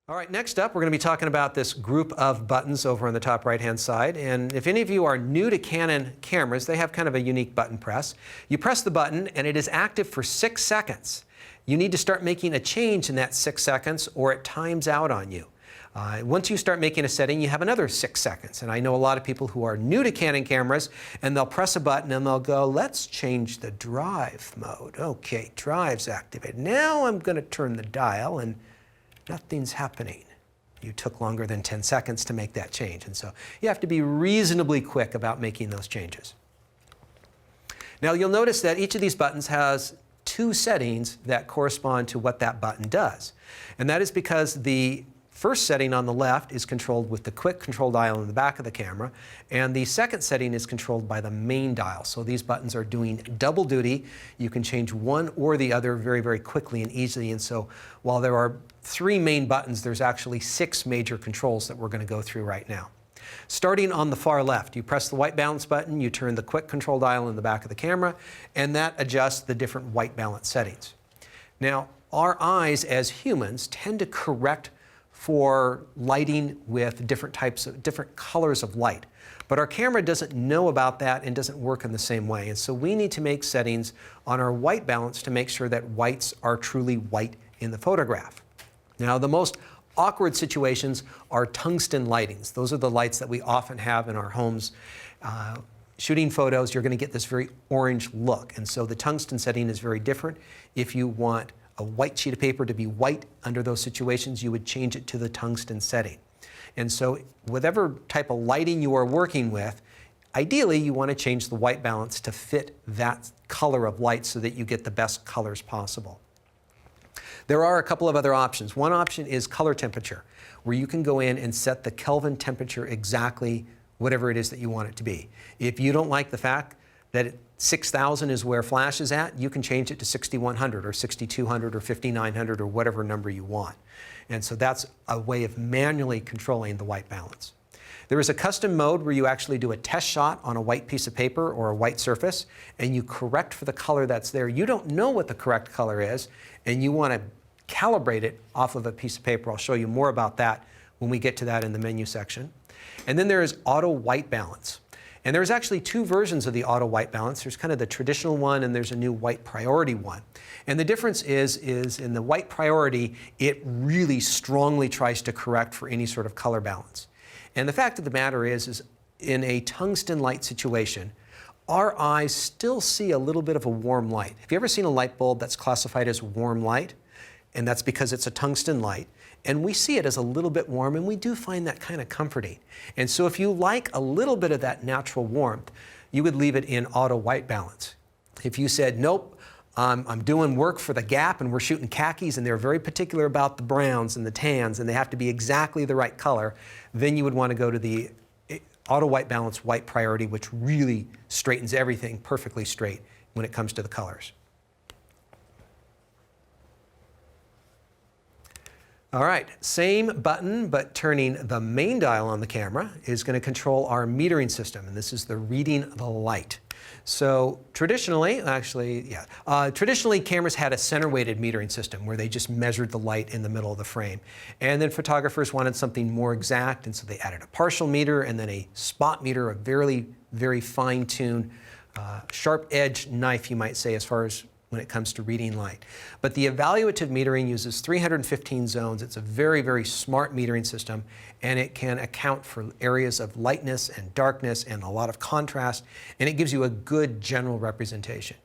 All right, next up, we're going to be talking about this group of buttons over on the top right-hand side. And if any of you are new to Canon cameras, they have kind of a unique button press. You press the button, and it is active for 6 seconds. You need to start making a change in that 6 seconds, or it times out on you. Once you start making a setting, you have another 6 seconds. And I know a lot of people who are new to Canon cameras, and they'll press a button and they'll go, let's change the drive mode. Okay, drive's activated. Now I'm going to turn the dial, and nothing's happening. You took longer than 10 seconds to make that change. And so you have to be reasonably quick about making those changes. Now you'll notice that each of these buttons has 2 settings that correspond to what that button does. And that is because the first setting on the left is controlled with the quick control dial in the back of the camera, and the second setting is controlled by the main dial. So these buttons are doing double duty. You can change one or the other very, very quickly and easily. And so while there are 3 main buttons, there's actually 6 major controls that we're going to go through right now. Starting on the far left, you press the white balance button, you turn the quick control dial in the back of the camera, and that adjusts the different white balance settings. Now, our eyes as humans tend to correct for lighting with different colors of light. But our camera doesn't know about that and doesn't work in the same way. And so we need to make settings on our white balance to make sure that whites are truly white in the photograph. Now, the most awkward situations are tungsten lightings. Those are the lights that we often have in our homes. Shooting photos, you're going to get this very orange look. And so the tungsten setting is very different. If you want a white sheet of paper to be white under those situations, you would change it to the tungsten setting. And so whatever type of lighting you are working with, ideally you want to change the white balance to fit that color of light so that you get the best colors possible. There are a couple of other options. One option is color temperature, where you can go in and set the Kelvin temperature exactly whatever it is that you want it to be. If you don't like the fact that 6,000 is where flash is at, you can change it to 6,100 or 6,200 or 5,900 or whatever number you want. And so that's a way of manually controlling the white balance. There is a custom mode where you actually do a test shot on a white piece of paper or a white surface, and you correct for the color that's there. You don't know what the correct color is, and you want to calibrate it off of a piece of paper. I'll show you more about that when we get to that in the menu section. And then there is auto white balance. And there's actually 2 versions of the auto white balance. There's kind of the traditional one, and there's a new white priority one. And the difference is in the white priority, it really strongly tries to correct for any sort of color balance. And the fact of the matter is in a tungsten light situation, our eyes still see a little bit of a warm light. Have you ever seen a light bulb that's classified as warm light? And that's because it's a tungsten light. And we see it as a little bit warm, and we do find that kind of comforting. And so if you like a little bit of that natural warmth, you would leave it in auto white balance. If you said, nope, I'm doing work for the Gap and we're shooting khakis and they're very particular about the browns and the tans and they have to be exactly the right color, then you would want to go to the auto white balance white priority, which really straightens everything perfectly straight when it comes to the colors. All right, same button, but turning the main dial on the camera is going to control our metering system, and this is the reading the light. So traditionally, traditionally cameras had a center-weighted metering system where they just measured the light in the middle of the frame. And then photographers wanted something more exact, and so they added a partial meter and then a spot meter, a very, very fine-tuned, sharp-edged knife, you might say, as far as when it comes to reading light. But the evaluative metering uses 315 zones. It's a very, very smart metering system, and it can account for areas of lightness and darkness and a lot of contrast, and it gives you a good general representation.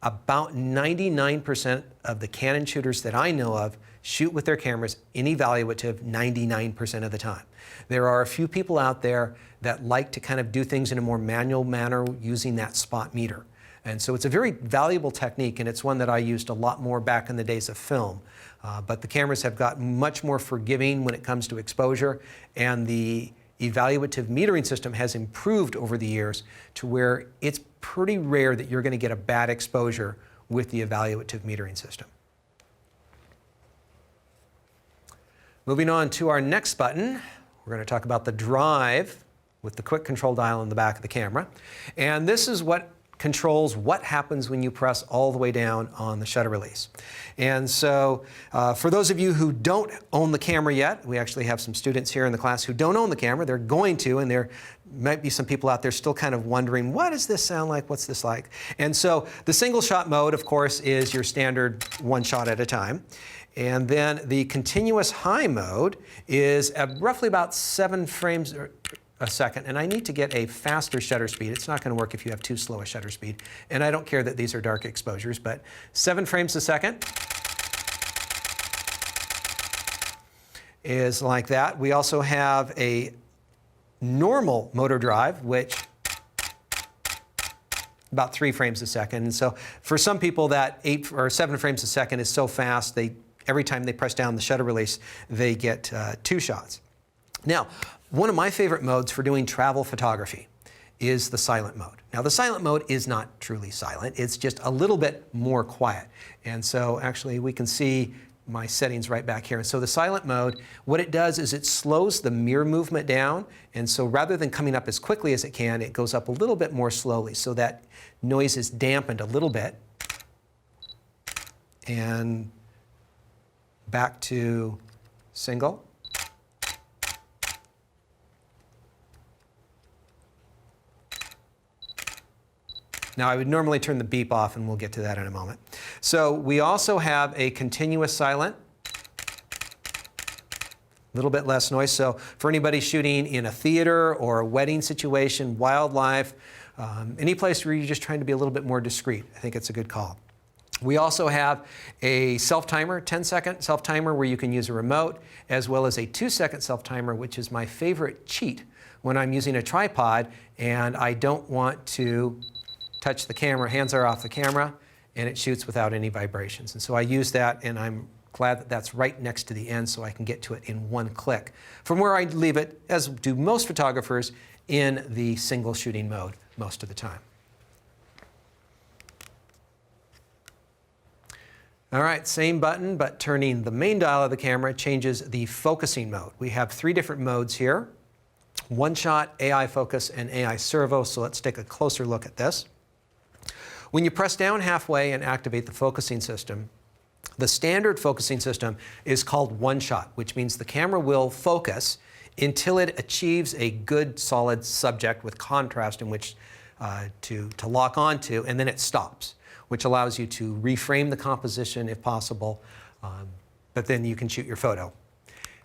About 99% of the Canon shooters that I know of shoot with their cameras in evaluative 99% of the time. There are a few people out there that like to kind of do things in a more manual manner using that spot meter. And so it's a very valuable technique, and it's one that I used a lot more back in the days of film. But the cameras have gotten much more forgiving when it comes to exposure, and the evaluative metering system has improved over the years to where it's pretty rare that you're going to get a bad exposure with the evaluative metering system. Moving on to our next button, we're going to talk about the drive with the quick control dial in the back of the camera. And this is what controls what happens when you press all the way down on the shutter release. And so for those of you who don't own the camera yet, we actually have some students here in the class who don't own the camera. They're going to, and there might be some people out there still kind of wondering, what does this sound like? What's this like? And so the single shot mode, of course, is your standard one shot at a time. And then the continuous high mode is at roughly about 7 frames a second, and I need to get a faster shutter speed. It's not going to work if you have too slow a shutter speed. And I don't care that these are dark exposures, but 7 frames a second is like that. We also have a normal motor drive, which about 3 frames a second. And so for some people, that 8 or 7 frames a second is so fast, every time they press down the shutter release, they get 2 shots. Now, one of my favorite modes for doing travel photography is the silent mode. Now, the silent mode is not truly silent. It's just a little bit more quiet. And so actually we can see my settings right back here. And so the silent mode, what it does is it slows the mirror movement down. And so rather than coming up as quickly as it can, it goes up a little bit more slowly so that noise is dampened a little bit. And back to single. Now, I would normally turn the beep off, and we'll get to that in a moment. So we also have a continuous silent, a little bit less noise. So for anybody shooting in a theater or a wedding situation, wildlife, any place where you're just trying to be a little bit more discreet, I think it's a good call. We also have a self-timer, 10-second self-timer where you can use a remote, as well as a 2-second self-timer, which is my favorite cheat when I'm using a tripod and I don't want to touch the camera, hands are off the camera, and it shoots without any vibrations. And so I use that, and I'm glad that that's right next to the end so I can get to it in one click. From where I leave it, as do most photographers, in the single shooting mode most of the time. All right, same button, but turning the main dial of the camera changes the focusing mode. We have 3 different modes here: one shot, AI focus, and AI servo. So let's take a closer look at this. When you press down halfway and activate the focusing system, the standard focusing system is called one shot, which means the camera will focus until it achieves a good solid subject with contrast in which to lock onto, and then it stops, which allows you to reframe the composition if possible, but then you can shoot your photo.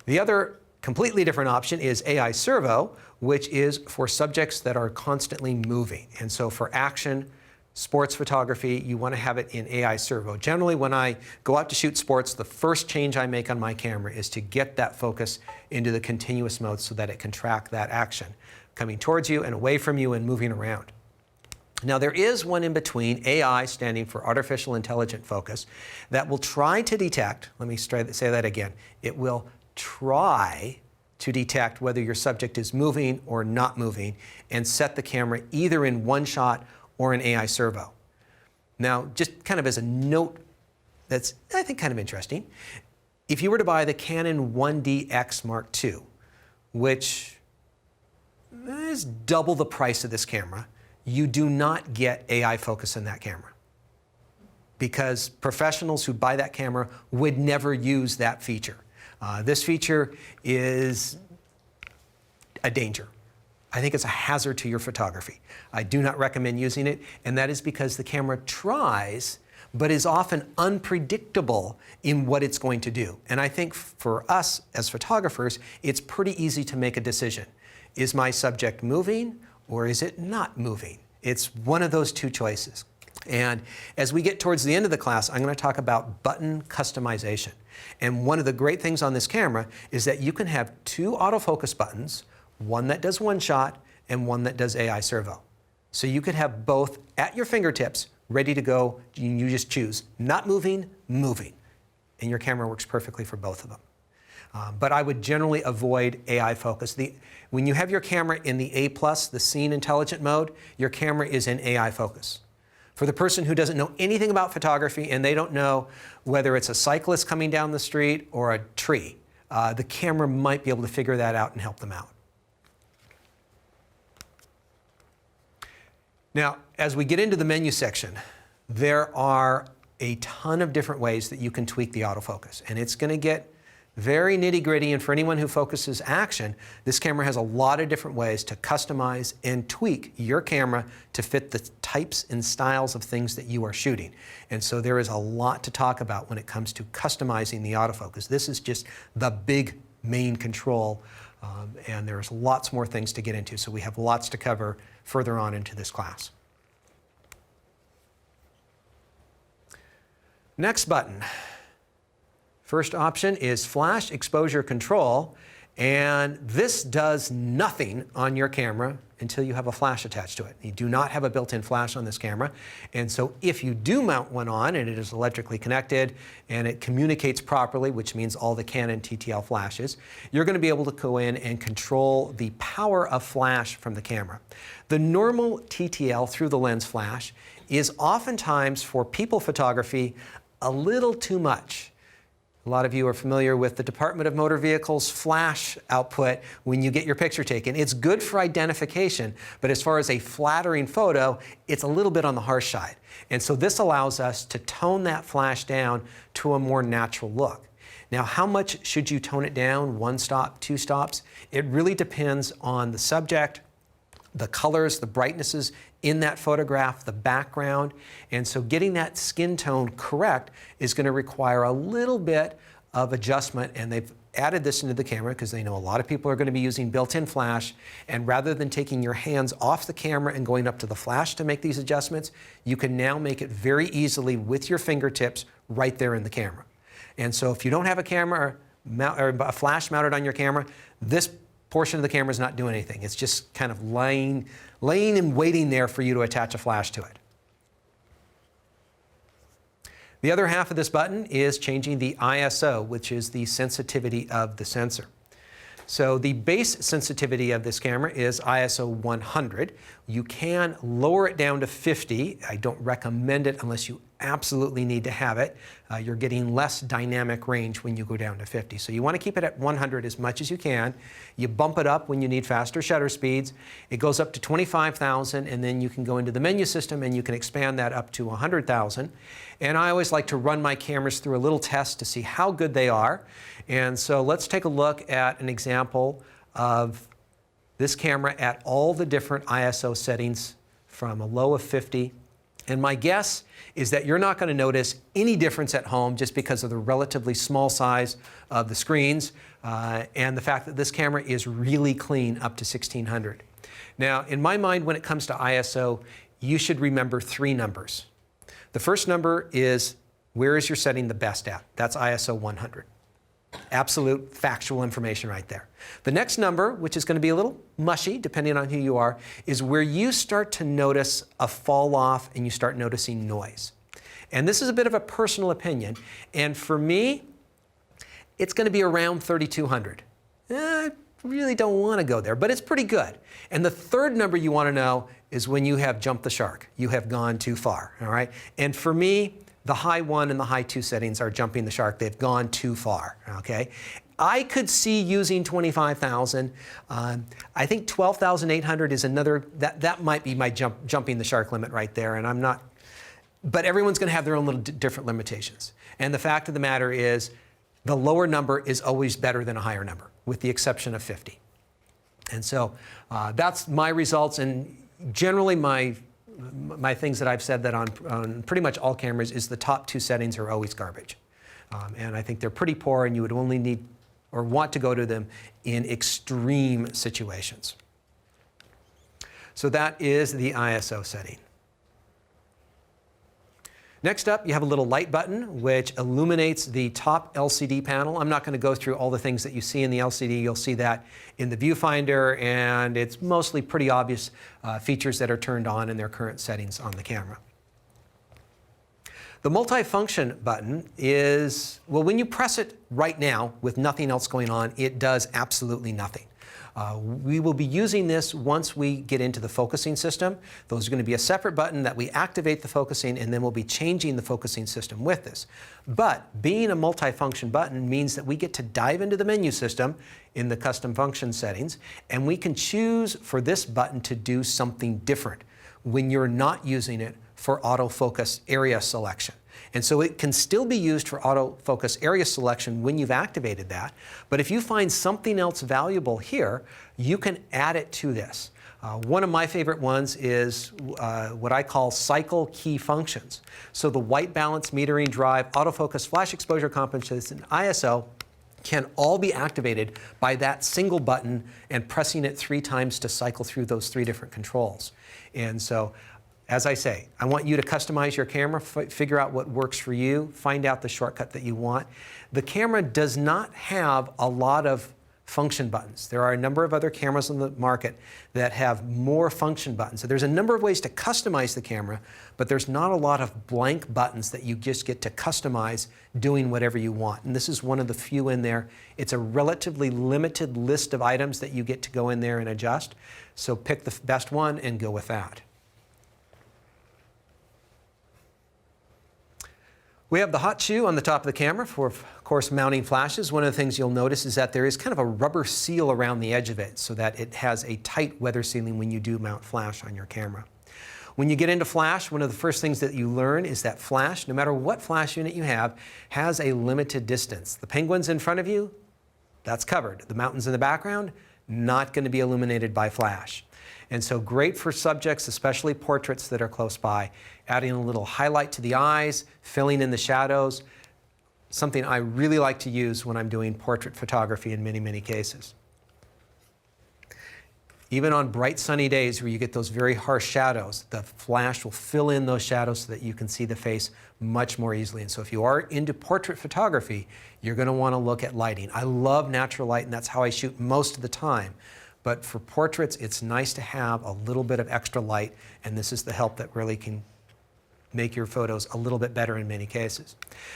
The other completely different option is AI servo, which is for subjects that are constantly moving. And so for action, sports photography, you want to have it in AI servo. Generally, when I go out to shoot sports, the first change I make on my camera is to get that focus into the continuous mode so that it can track that action coming towards you and away from you and moving around. Now, there is one in between, AI standing for artificial intelligent focus, that will try to detect, let me say that again, it will try to detect whether your subject is moving or not moving and set the camera either in one shot or an AI servo. Now, just kind of as a note that's, I think, kind of interesting, if you were to buy the Canon 1DX Mark II, which is double the price of this camera, you do not get AI focus in that camera, because professionals who buy that camera would never use that feature. This feature is a danger. I think it's a hazard to your photography. I do not recommend using it, and that is because the camera tries, but is often unpredictable in what it's going to do. And I think for us as photographers, it's pretty easy to make a decision. Is my subject moving or is it not moving? It's one of those 2 choices. And as we get towards the end of the class, I'm going to talk about button customization. And one of the great things on this camera is that you can have 2 autofocus buttons, one that does one shot and one that does AI servo. So you could have both at your fingertips, ready to go. You just choose not moving, moving. And your camera works perfectly for both of them. But I would generally avoid AI focus. When you have your camera in the A+, the scene intelligent mode, your camera is in AI focus. For the person who doesn't know anything about photography and they don't know whether it's a cyclist coming down the street or a tree, the camera might be able to figure that out and help them out. Now, as we get into the menu section, there are a ton of different ways that you can tweak the autofocus, and it's going to get very nitty-gritty, and for anyone who focuses action, this camera has a lot of different ways to customize and tweak your camera to fit the types and styles of things that you are shooting. And so there is a lot to talk about when it comes to customizing the autofocus. This is just the big main control, and there's lots more things to get into, so we have lots to cover further on into this class. Next button. First option is flash exposure control, and this does nothing on your camera until you have a flash attached to it. You do not have a built-in flash on this camera, and so if you do mount one on and it is electrically connected and it communicates properly, which means all the Canon TTL flashes, you're going to be able to go in and control the power of flash from the camera. The normal TTL through the lens flash is oftentimes for people photography a little too much. A lot of you are familiar with the Department of Motor Vehicles flash output when you get your picture taken. It's good for identification, but as far as a flattering photo, it's a little bit on the harsh side. And so this allows us to tone that flash down to a more natural look. Now, how much should you tone it down? 1 stop, 2 stops? It really depends on the subject, the colors, the brightnesses in that photograph, the background. And so getting that skin tone correct is going to require a little bit of adjustment, and they've added this into the camera because they know a lot of people are going to be using built-in flash, and rather than taking your hands off the camera and going up to the flash to make these adjustments, you can now make it very easily with your fingertips right there in the camera. And so if you don't have a camera or a flash mounted on your camera, this portion of the camera is not doing anything. It's just kind of laying and waiting there for you to attach a flash to it. The other half of this button is changing the ISO, which is the sensitivity of the sensor. So the base sensitivity of this camera is ISO 100. You can lower it down to 50. I don't recommend it unless you absolutely need to have it. You're getting less dynamic range when you go down to 50. So you want to keep it at 100 as much as you can. You bump it up when you need faster shutter speeds. It goes up to 25,000, and then you can go into the menu system and you can expand that up to 100,000. And I always like to run my cameras through a little test to see how good they are. And so let's take a look at an example of this camera at all the different ISO settings from a low of 50. And my guess is that you're not going to notice any difference at home just because of the relatively small size of the screens and the fact that this camera is really clean up to 1600. Now, in my mind, when it comes to ISO, you should remember 3 numbers. The first number is where is your setting the best at? That's ISO 100. Absolute factual information right there. The next number, which is going to be a little mushy depending on who you are, is where you start to notice a fall off and you start noticing noise. And this is a bit of a personal opinion, and for me, it's going to be around 3200. I really don't want to go there, but it's pretty good. And the third number you want to know is when you have jumped the shark. You have gone too far, all right? And for me, the high 1 and the high 2 settings are jumping the shark. They've gone too far, okay? I could see using 25,000. I think 12,800 is another, that might be my jumping the shark limit right there, and I'm not, but everyone's going to have their own little different limitations. And the fact of the matter is, the lower number is always better than a higher number, with the exception of 50. And so that's my results, and generally my things that I've said that on pretty much all cameras is the top 2 settings are always garbage. And I think they're pretty poor, and you would only need or want to go to them in extreme situations. So that is the ISO setting. Next up, you have a little light button which illuminates the top LCD panel. I'm not going to go through all the things that you see in the LCD. You'll see that in the viewfinder, and it's mostly pretty obvious features that are turned on in their current settings on the camera. The multifunction button is, well, when you press it right now with nothing else going on, it does absolutely nothing. We will be using this once we get into the focusing system. Those are going to be a separate button that we activate the focusing, and then we'll be changing the focusing system with this. But being a multifunction button means that we get to dive into the menu system in the custom function settings, and we can choose for this button to do something different. when you're not using it for autofocus area selection. And so it can still be used for autofocus area selection when you've activated that. But if you find something else valuable here, you can add it to this. One of my favorite ones is what I call cycle key functions. So the white balance, metering, drive, autofocus, flash exposure compensation, and ISO can all be activated by that single button and pressing it 3 times to cycle through those 3 different controls. And so, as I say, I want you to customize your camera, figure out what works for you, find out the shortcut that you want. The camera does not have a lot of function buttons. There are a number of other cameras on the market that have more function buttons. So there's a number of ways to customize the camera, but there's not a lot of blank buttons that you just get to customize doing whatever you want. And this is one of the few in there. It's a relatively limited list of items that you get to go in there and adjust. So pick the best one and go with that. We have the hot shoe on the top of the camera for, of course, mounting flashes. One of the things you'll notice is that there is kind of a rubber seal around the edge of it so that it has a tight weather sealing when you do mount flash on your camera. When you get into flash, one of the first things that you learn is that flash, no matter what flash unit you have, has a limited distance. The penguins in front of you, that's covered. The mountains in the background, not going to be illuminated by flash. And so great for subjects, especially portraits that are close by. Adding a little highlight to the eyes, filling in the shadows, something I really like to use when I'm doing portrait photography in many, many cases. Even on bright sunny days where you get those very harsh shadows, the flash will fill in those shadows so that you can see the face much more easily. And so if you are into portrait photography, you're going to want to look at lighting. I love natural light, and that's how I shoot most of the time. But for portraits, it's nice to have a little bit of extra light, and this is the help that really can make your photos a little bit better in many cases.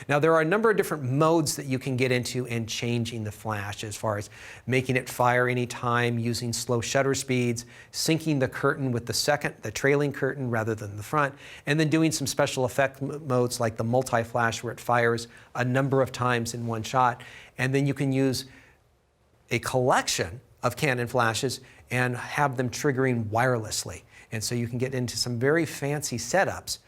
Now, there are a number of different modes that you can get into in changing the flash, as far as making it fire anytime, using slow shutter speeds, syncing the curtain with the trailing curtain rather than the front, and then doing some special effect modes like the multi-flash where it fires a number of times in one shot. And then you can use a collection of Canon flashes and have them triggering wirelessly. And so you can get into some very fancy setups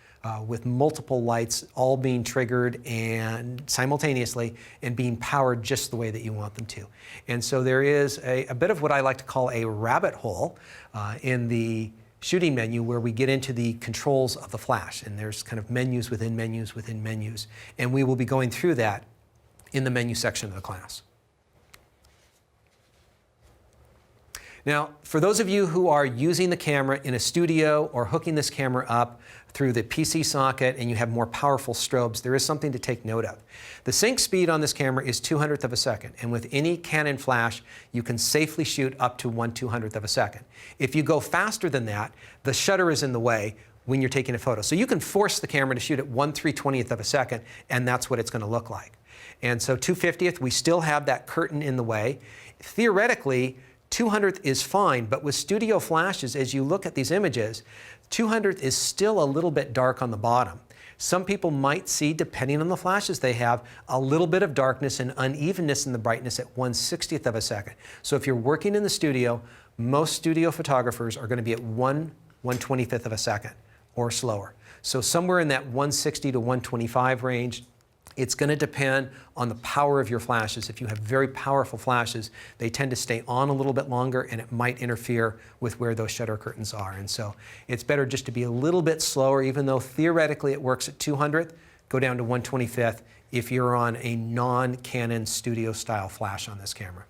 with multiple lights all being triggered and simultaneously and being powered just the way that you want them to. And so there is a bit of what I like to call a rabbit hole in the shooting menu where we get into the controls of the flash. And there's kind of menus within menus within menus. And we will be going through that in the menu section of the class. Now, for those of you who are using the camera in a studio or hooking this camera up through the PC socket and you have more powerful strobes, there is something to take note of. The sync speed on this camera is 200th of a second, and with any Canon flash, you can safely shoot up to 1/200th of a second. If you go faster than that, the shutter is in the way when you're taking a photo. So you can force the camera to shoot at 1/320th of a second, and that's what it's going to look like. And so 250th, we still have that curtain in the way. Theoretically, 200th is fine, but with studio flashes, as you look at these images, 200th is still a little bit dark on the bottom. Some people might see, depending on the flashes they have, a little bit of darkness and unevenness in the brightness at 1/60th of a second. So if you're working in the studio, most studio photographers are going to be at 1/125th of a second or slower. So somewhere in that 160 to 125 range. It's going to depend on the power of your flashes. If you have very powerful flashes, they tend to stay on a little bit longer, and it might interfere with where those shutter curtains are. And so it's better just to be a little bit slower, even though theoretically it works at 200th, go down to 1/25th if you're on a non-Canon studio style flash on this camera.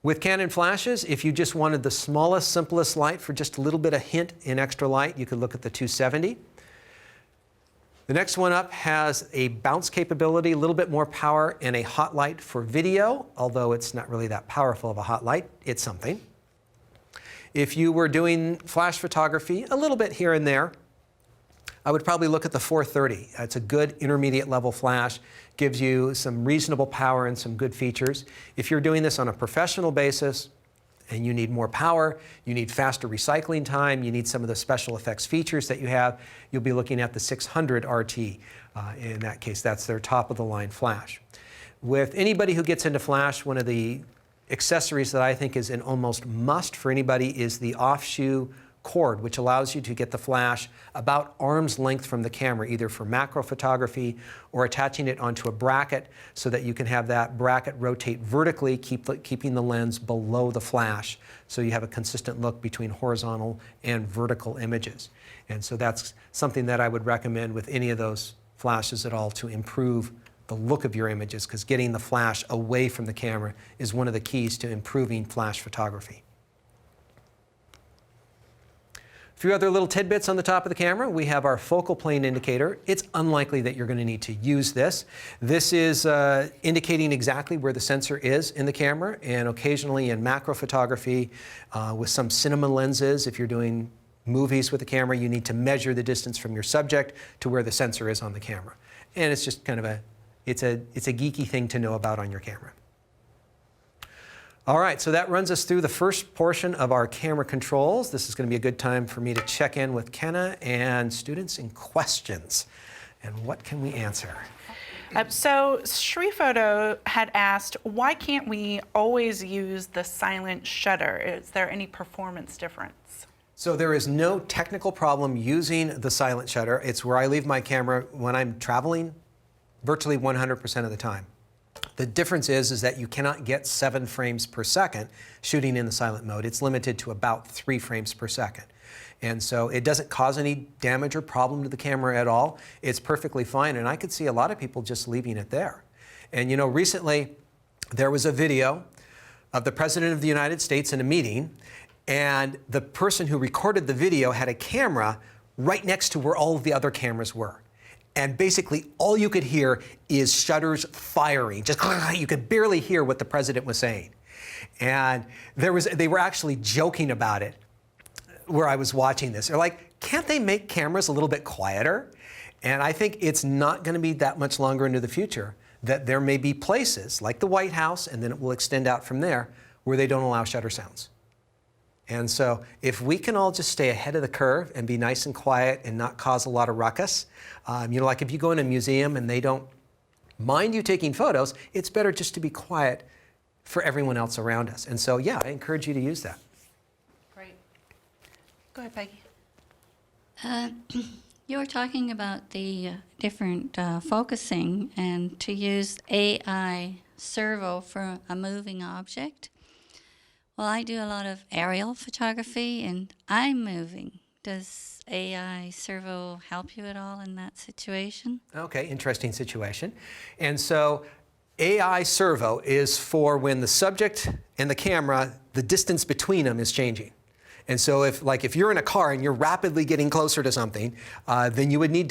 With Canon flashes, if you just wanted the smallest, simplest light for just a little bit of hint in extra light, you could look at the 270. The next one up has a bounce capability, a little bit more power, and a hot light for video, although it's not really that powerful of a hot light. It's something. If you were doing flash photography, a little bit here and there, I would probably look at the 430. It's a good intermediate level flash, gives you some reasonable power and some good features. If you're doing this on a professional basis and you need more power, you need faster recycling time, you need some of the special effects features that you have, you'll be looking at the 600 RT. In that case, that's their top of the line flash. With anybody who gets into flash, one of the accessories that I think is an almost must for anybody is the off-shoe cord, which allows you to get the flash about arm's length from the camera, either for macro photography or attaching it onto a bracket so that you can have that bracket rotate vertically, keeping the lens below the flash, so you have a consistent look between horizontal and vertical images. And so that's something that I would recommend with any of those flashes at all to improve the look of your images, because getting the flash away from the camera is one of the keys to improving flash photography. A few other little tidbits on the top of the camera. We have our focal plane indicator. It's unlikely that you're going to need to use this. This is indicating exactly where the sensor is in the camera, and occasionally in macro photography with some cinema lenses, if you're doing movies with the camera, you need to measure the distance from your subject to where the sensor is on the camera. And it's just kind of it's a geeky thing to know about on your camera. All right, so that runs us through the first portion of our camera controls. This is going to be a good time for me to check in with Kenna and students in questions. And what can we answer? So Sri Photo had asked, why can't we always use the silent shutter? Is there any performance difference? So there is no technical problem using the silent shutter. It's where I leave my camera when I'm traveling virtually 100% of the time. The difference is that you cannot get 7 frames per second shooting in the silent mode. It's limited to about 3 frames per second. And so it doesn't cause any damage or problem to the camera at all. It's perfectly fine, and I could see a lot of people just leaving it there. And you know, recently there was a video of the President of the United States in a meeting, and the person who recorded the video had a camera right next to where all of the other cameras were. And basically all you could hear is shutters firing. Just you could barely hear what the president was saying. And they were actually joking about it where I was watching this. They're like, can't they make cameras a little bit quieter? And I think it's not going to be that much longer into the future that there may be places like the White House, and then it will extend out from there, where they don't allow shutter sounds. And so if we can all just stay ahead of the curve and be nice and quiet and not cause a lot of ruckus, you know, like if you go in a museum and they don't mind you taking photos, it's better just to be quiet for everyone else around us. And so, yeah, I encourage you to use that. Great. Go ahead, Peggy. You were talking about the different focusing and to use AI servo for a moving object. Well, I do a lot of aerial photography and I'm moving. Does AI servo help you at all in that situation? Okay, interesting situation. And so AI servo is for when the subject and the camera, the distance between them is changing. And so if you're in a car and you're rapidly getting closer to something, then you would need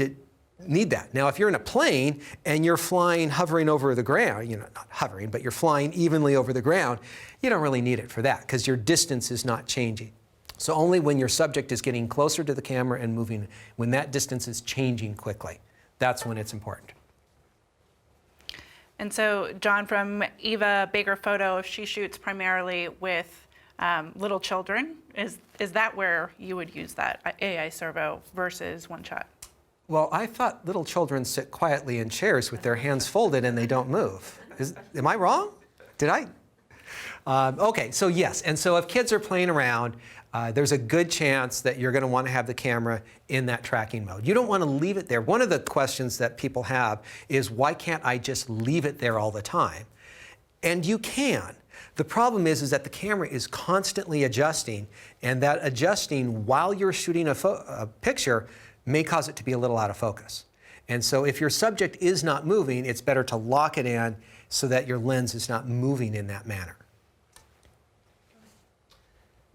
that. Now, if you're in a plane and you're flying, hovering over the ground, you know, not hovering, but you're flying evenly over the ground, you don't really need it for that because your distance is not changing. So only when your subject is getting closer to the camera and moving, when that distance is changing quickly, that's when it's important. And so, John, from Eva Baker Photo, if she shoots primarily with little children, is that where you would use that AI servo versus one shot? Well, I thought little children sit quietly in chairs with their hands folded and they don't move. Am I wrong? Did I? Okay, so yes. And so if kids are playing around, there's a good chance that you're going to want to have the camera in that tracking mode. You don't want to leave it there. One of the questions that people have is, why can't I just leave it there all the time? And you can. The problem is that the camera is constantly adjusting, and that adjusting while you're shooting a picture may cause it to be a little out of focus. And so if your subject is not moving, it's better to lock it in so that your lens is not moving in that manner.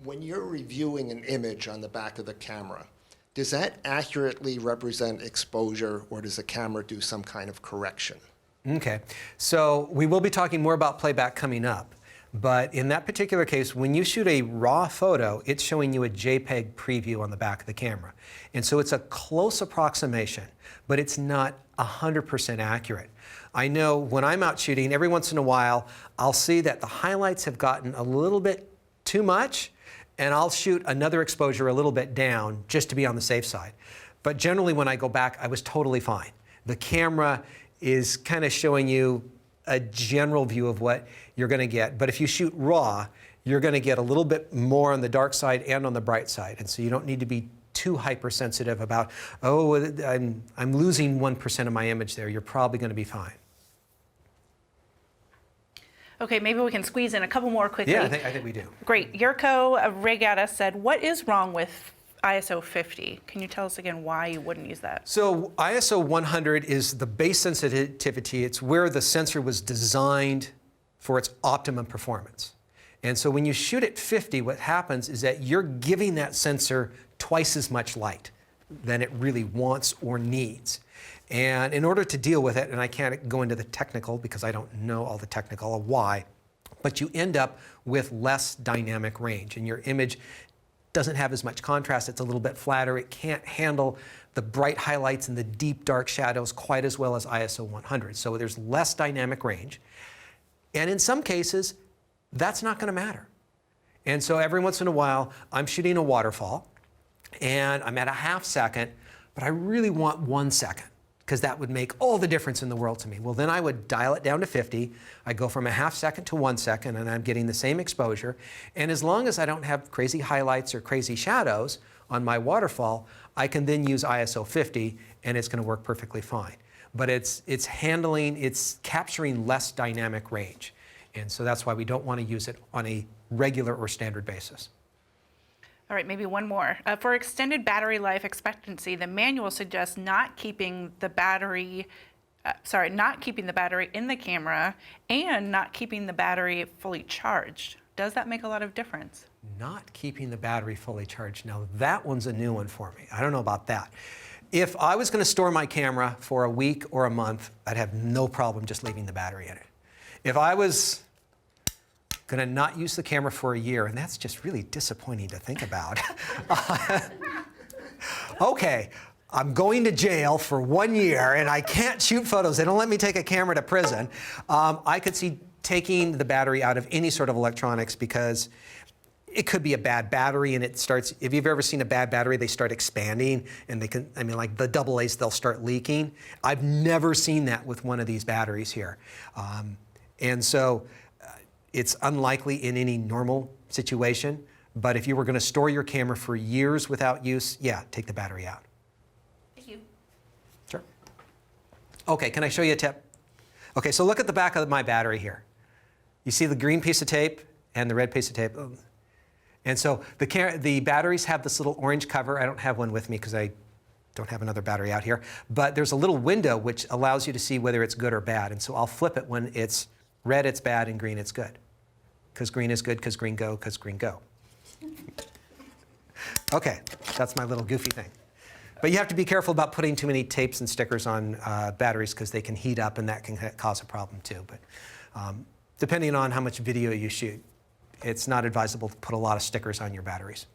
When you're reviewing an image on the back of the camera, does that accurately represent exposure, or does the camera do some kind of correction? Okay, so we will be talking more about playback coming up. But in that particular case, when you shoot a raw photo, it's showing you a JPEG preview on the back of the camera. And so it's a close approximation, but it's not 100% accurate. I know when I'm out shooting, every once in a while, I'll see that the highlights have gotten a little bit too much, and I'll shoot another exposure a little bit down just to be on the safe side. But generally when I go back, I was totally fine. The camera is kind of showing you a general view of what you're going to get. But if you shoot raw, you're going to get a little bit more on the dark side and on the bright side. And so you don't need to be too hypersensitive about, oh, I'm losing 1% of my image there. You're probably going to be fine. Okay, maybe we can squeeze in a couple more quickly. Yeah, I think we do. Great. Yurko Regata said, what is wrong with ISO 50? Can you tell us again why you wouldn't use that? So ISO 100 is the base sensitivity. It's where the sensor was designed for its optimum performance. And so when you shoot at 50, what happens is that you're giving that sensor twice as much light than it really wants or needs. And in order to deal with it, and I can't go into the technical because I don't know all the technical of why, but you end up with less dynamic range, and your image doesn't have as much contrast. It's a little bit flatter. It can't handle the bright highlights and the deep dark shadows quite as well as ISO 100. So there's less dynamic range. And in some cases, that's not going to matter. And so every once in a while, I'm shooting a waterfall, and I'm at a ½ second, but I really want 1 second, because that would make all the difference in the world to me. Well, then I would dial it down to 50. I go from a ½ second to 1 second, and I'm getting the same exposure. And as long as I don't have crazy highlights or crazy shadows on my waterfall, I can then use ISO 50, and it's going to work perfectly fine. But it's capturing less dynamic range. And so that's why we don't want to use it on a regular or standard basis. All right, maybe one more. For extended battery life expectancy, the manual suggests not keeping the battery in the camera and not keeping the battery fully charged. Does that make a lot of difference? Not keeping the battery fully charged. Now that one's a new one for me. I don't know about that. If I was going to store my camera for a week or a month, I'd have no problem just leaving the battery in it. If I was going to not use the camera for a year, and that's just really disappointing to think about. Okay, I'm going to jail for 1 year and I can't shoot photos. They don't let me take a camera to prison. I could see taking the battery out of any sort of electronics because it could be a bad battery and it starts, if you've ever seen a bad battery, they start expanding and they can, I mean, like the AA's, they'll start leaking. I've never seen that with one of these batteries here. And so it's unlikely in any normal situation, but if you were going to store your camera for years without use, yeah, take the battery out. Thank you. Sure. Okay, can I show you a tip? Okay, so look at the back of my battery here. You see the green piece of tape and the red piece of tape? And so the batteries have this little orange cover. I don't have one with me because I don't have another battery out here, but there's a little window which allows you to see whether it's good or bad. And so I'll flip it when it's red, it's bad, and green, it's good. Because green is good, because green go, because green go. Okay, that's my little goofy thing. But you have to be careful about putting too many tapes and stickers on batteries because they can heat up and that can cause a problem too. But depending on how much video you shoot, it's not advisable to put a lot of stickers on your batteries.